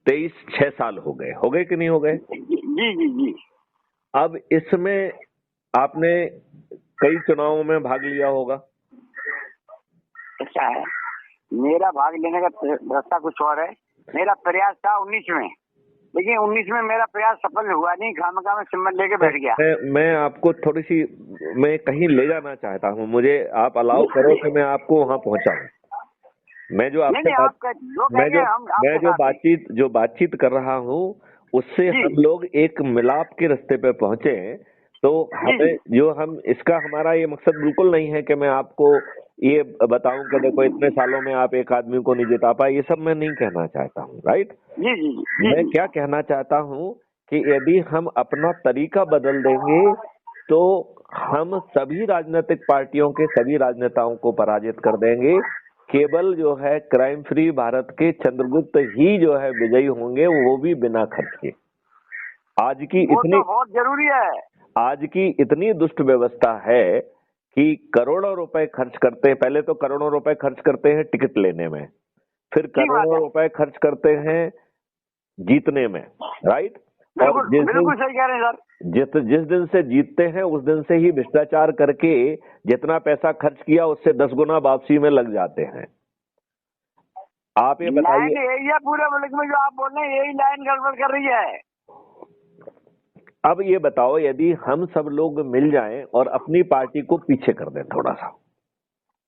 6 साल हो गए कि नहीं हो गए? जी जी जी। अब इसमें आपने कई चुनावों में भाग लिया होगा। ऐसा है, मेरा भाग लेने का रास्ता कुछ और है। मेरा प्रयास था 19 में, लेकिन 19 में मेरा प्रयास सफल हुआ नहीं, खामखा में सिम्बल लेके बैठ गया। मैं आपको थोड़ी सी मैं कहीं ले जाना चाहता हूँ, मुझे आप अलाउ करो कि मैं आपको वहाँ पहुँचाऊँ। मैं जो बातचीत कर रहा हूँ उससे हम लोग एक मिलाप के रास्ते पे पहुंचे। तो हमें इसका हमारा ये मकसद बिल्कुल नहीं है कि मैं आपको ये बताऊं कि देखो इतने सालों में आप एक आदमी को नहीं जिता पाए, ये सब मैं नहीं कहना चाहता हूँ। राइट? मैं क्या कहना चाहता हूँ कि यदि हम अपना तरीका बदल देंगे तो हम सभी राजनीतिक पार्टियों के सभी राजनेताओं को पराजित कर देंगे। केवल जो है क्राइम फ्री भारत के चंद्रगुप्त ही जो है विजयी होंगे, वो भी बिना खर्च के। आज की बहुत जरूरी है। आज की इतनी दुष्ट व्यवस्था है कि करोड़ों रुपए खर्च करते हैं। पहले तो करोड़ों रुपए खर्च करते हैं टिकट लेने में, फिर करोड़ों रुपए खर्च करते हैं जीतने में। राइट? और बिल्कुल सही कह रहे हैं सर। जिस दिन से जीतते हैं उस दिन से ही भ्रष्टाचार करके जितना पैसा खर्च किया उससे 10 गुना वापसी में लग जाते हैं। आप ये बताइए, यही है पूरे मुल्क में जो आप बोल रहे हैं, यही लाइन गड़बड़ कर रही है। अब ये बताओ, यदि हम सब लोग मिल जाएं और अपनी पार्टी को पीछे कर दें थोड़ा सा,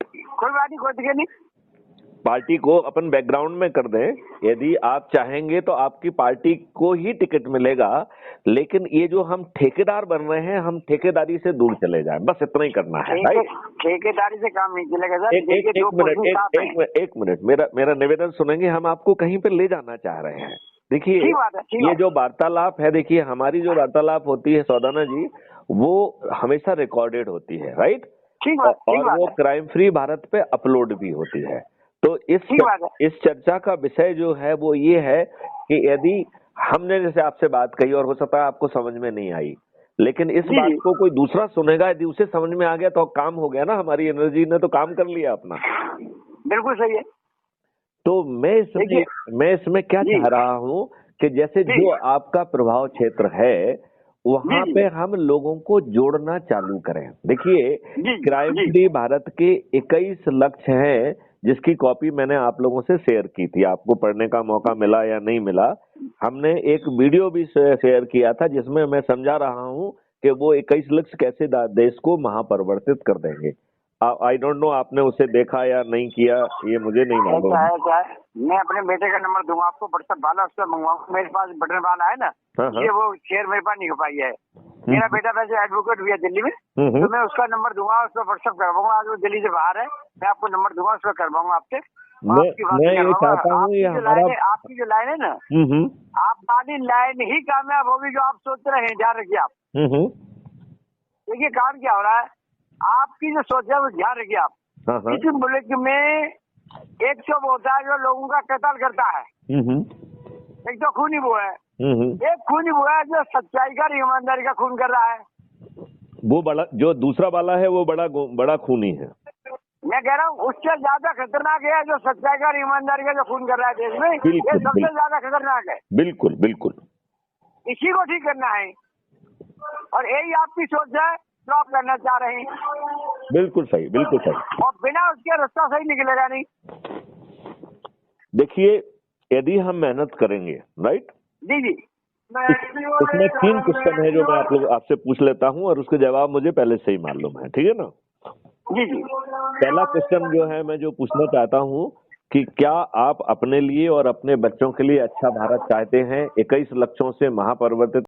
कोई बात नहीं, कोई दिक्कत नहीं, पार्टी को अपन बैकग्राउंड में कर दें, यदि आप चाहेंगे तो आपकी पार्टी को ही टिकट मिलेगा। लेकिन ये जो हम ठेकेदार बन रहे हैं, हम ठेकेदारी से दूर चले जाएं, बस इतना ही करना है। ठेकेदारी से काम नहीं चलेगा सर। एक मिनट मेरा निवेदन सुनेंगे, हम आपको कहीं पे ले जाना चाह रहे हैं। देखिए, ये जो वार्तालाप है, देखिए हमारी जो वार्तालाप होती है सौदाना जी, वो हमेशा रिकॉर्डेड होती है। राइट? और वो क्राइम फ्री भारत पे अपलोड भी होती है। तो इस चर्चा का विषय जो है वो ये है कि यदि हमने जैसे आपसे बात कही और हो सकता है आपको समझ में नहीं आई, लेकिन इस बात को कोई दूसरा सुनेगा, यदि उसे समझ में आ गया तो काम हो गया ना, हमारी एनर्जी ने तो काम कर लिया अपना। बिल्कुल सही है। तो मैं इसमें क्या चाह रहा हूँ कि जैसे जो आपका प्रभाव क्षेत्र है वहां पे हम लोगों को जोड़ना चालू करें। देखिए, क्राइम फ्री भारत के 21 लक्ष्य हैं, जिसकी कॉपी मैंने आप लोगों से शेयर की थी। आपको पढ़ने का मौका मिला या नहीं मिला, हमने एक वीडियो भी शेयर किया था जिसमें मैं समझा रहा हूँ कि वो 21 लक्ष्य कैसे देश को महापरिवर्तित कर देंगे। आई डोंट नो आपने उसे देखा या नहीं किया, ये मुझे नहीं मालूम। मैं अपने बेटे का नंबर दूंगा आपको, व्हाट्सएप वाला उससे मंगवाऊंगा। मेरे पास बटन वाला है ना, ये वो शेयर मेरे पास नहीं हो पाई है। मेरा बेटा वैसे एडवोकेट भी है दिल्ली में, तो मैं उसका नंबर दूंगा, उस पर व्हाट्सएप करवाऊंगा। आज वो दिल्ली से बाहर है, मैं आपको नंबर दूंगा, उस पर करवाऊंगा आपसे। मैं ये चाहता हूँ, ये आपकी जो लाइन है ना, आप वाली लाइन ही कामयाब होगी जो आप सोच रहे हैं। ध्यान रखिए आप। देखिए काम क्या हो रहा है, आपकी जो सोच है वो ध्यान रखिए आप। इस मुल्क में 100 होता है जो लोगों का कत्ल करता है। एक तो खूनी वो है, एक खूनी वो है जो सच्चाई का ईमानदारी का खून कर रहा है। वो बड़ा, जो दूसरा वाला है वो बड़ा खूनी है। मैं कह रहा हूँ उससे ज्यादा खतरनाक है जो सच्चाई का ईमानदारी का जो खून कर रहा है देश में, ये सबसे ज्यादा खतरनाक है। बिल्कुल बिल्कुल, इसी को ठीक करना है और यही आपकी सोच है जो आप करना चाह रहे हैं। बिल्कुल सही, बिल्कुल सही। और बिना उसके रास्ता सही निकलेगा नहीं। देखिए, यदि हम मेहनत करेंगे, राइट? जी इसमें 3 क्वेश्चन है जो मैं आपसे पूछ लेता हूँ और उसके जवाब मुझे पहले से ही मालूम है, ठीक है ना? जी। पहला क्वेश्चन जो है मैं जो पूछना चाहता हूँ कि क्या आप अपने लिए और अपने बच्चों के लिए अच्छा भारत चाहते हैं? 21 लक्ष्यों से महापरिवर्तित